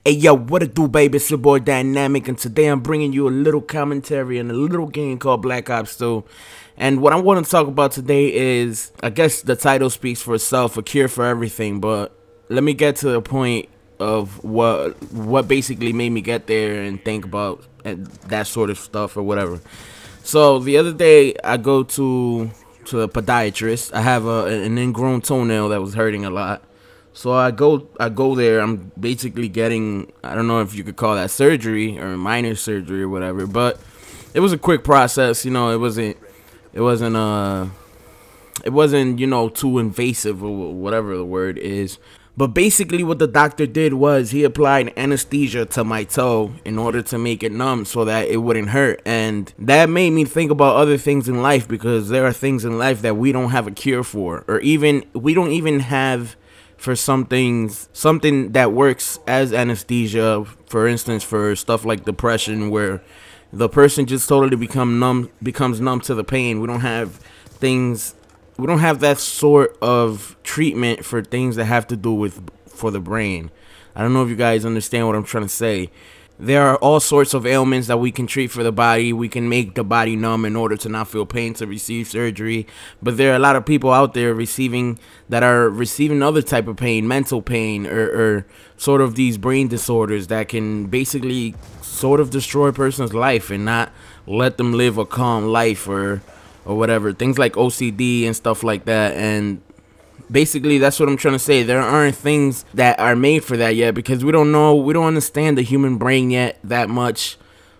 Hey yo, what it do, baby? It's your boy Dynamic, and today I'm bringing you a little commentary on a little game called Black Ops 2. And what I want to talk about today is, I guess the title speaks for itself, a cure for everything. But let me get to the point of what basically made me get there and think about that sort of stuff or whatever. So the other day, I go to the podiatrist. I have an ingrown toenail that was hurting a lot. So I go there. I'm basically getting, I don't know if you could call that surgery or minor surgery or whatever, but it was a quick process. You know, it wasn't too invasive or whatever the word is. But basically what the doctor did was he applied anesthesia to my toe in order to make it numb so that it wouldn't hurt. And that made me think about other things in life, because there are things in life that we don't have a cure for, or even we don't even have for something that works as anesthesia. For instance, for stuff like depression, where the person just totally becomes numb to the pain. We don't have that sort of treatment for things that have to do for the brain. I don't know if you guys understand what I'm trying to say. There are all sorts of ailments that we can treat for the body. We can make the body numb in order to not feel pain to receive surgery. But there are a lot of people out there that are receiving other type of pain, mental pain, or sort of these brain disorders that can basically sort of destroy a person's life and not let them live a calm life or whatever. Things like OCD and stuff like that. And basically, that's what I'm trying to say. There aren't things that are made for that yet, because we don't understand the human brain yet that much.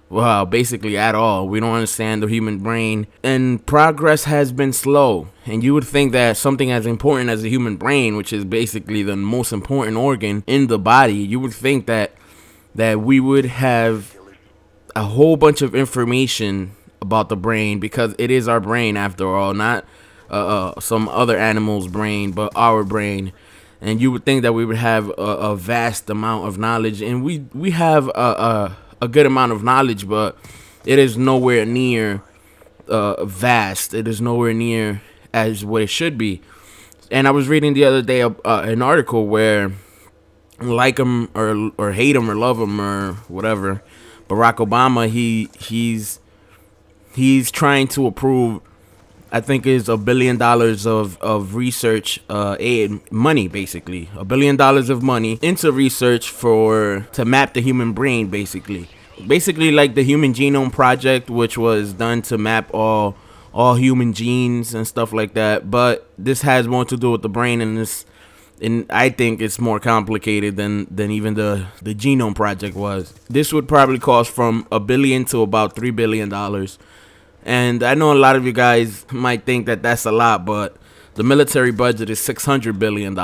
Well, basically at all. We don't understand the human brain, and progress has been slow. And you would think that something as important as the human brain, which is basically the most important organ in the body, you would think that we would have a whole bunch of information about the brain, because it is our brain after all, not some other animal's brain, but our brain. And you would think that we would have a vast amount of knowledge, and we have a good amount of knowledge, but it is nowhere near vast. It is nowhere near as what it should be. And I was reading the other day an article where, like him or hate him or love him or whatever, Barack Obama, he's trying to approve, I think is $1 billion of research aid money, basically $1 billion of money into research to map the human brain, basically like the Human Genome Project, which was done to map all human genes and stuff like that. But this has more to do with the brain, and I think it's more complicated than even the Genome Project was. This would probably cost from $1 billion to about $3 billion. And I know a lot of you guys might think that that's a lot, but the military budget is $600 billion.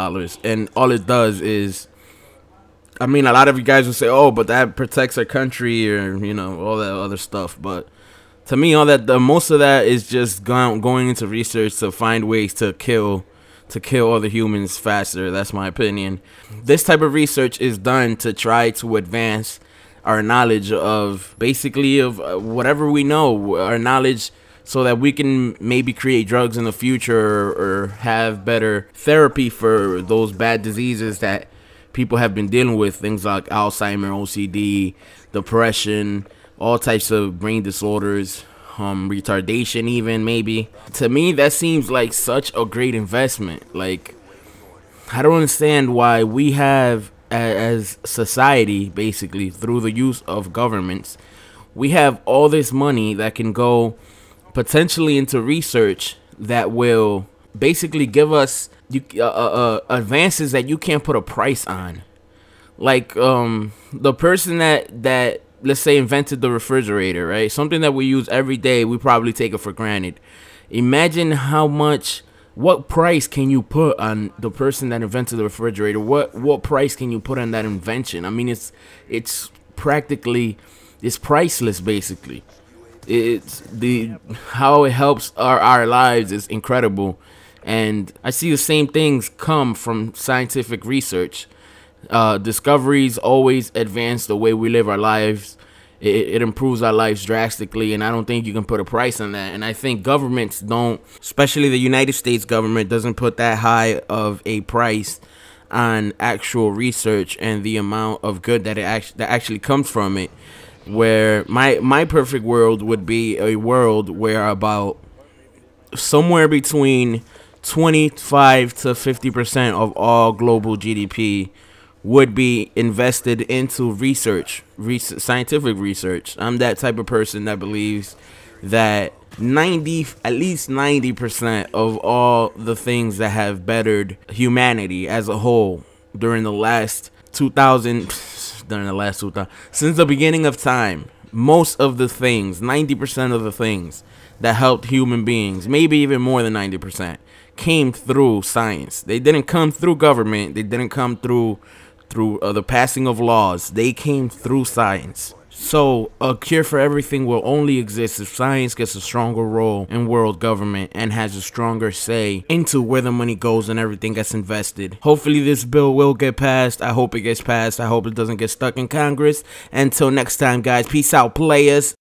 And all it does is, I mean, a lot of you guys will say, oh, but that protects our country, or, you know, all that other stuff. But to me, most of that is just going into research to find ways to kill other humans faster. That's my opinion. This type of research is done to try to advance our knowledge of whatever we know, our knowledge, so that we can maybe create drugs in the future, or have better therapy for those bad diseases that people have been dealing with, things like Alzheimer's, OCD, depression, all types of brain disorders, retardation even, maybe. To me, that seems like such a great investment. Like, I don't understand why we have, as society, basically through the use of governments, we have all this money that can go potentially into research that will basically give us advances that you can't put a price on. Like the person that let's say invented the refrigerator, right? Something that we use every day, we probably take it for granted. Imagine what price can you put on the person that invented the refrigerator? What price can you put on that invention? I mean, it's priceless, basically. How it helps our lives is incredible. And I see the same things come from scientific research. Discoveries always advance the way we live our lives. It improves our lives drastically, and I don't think you can put a price on that. And I think governments don't, especially the United States government, doesn't put that high of a price on actual research and the amount of good that that actually comes from it. Where my perfect world would be a world where about somewhere between 25 to 50% of all global GDP would be invested into scientific research. I'm that type of person that believes that at least 90% of all the things that have bettered humanity as a whole during the last 2000, since the beginning of time, most of the things, 90% of the things that helped human beings, maybe even more than 90%, came through science. They didn't come through government. They didn't come through the passing of laws. They came through science. So a cure for everything will only exist if science gets a stronger role in world government and has a stronger say into where the money goes and everything gets invested. Hopefully this bill will get passed. I hope it gets passed. I hope it doesn't get stuck in Congress. Until next time, guys, peace out, players.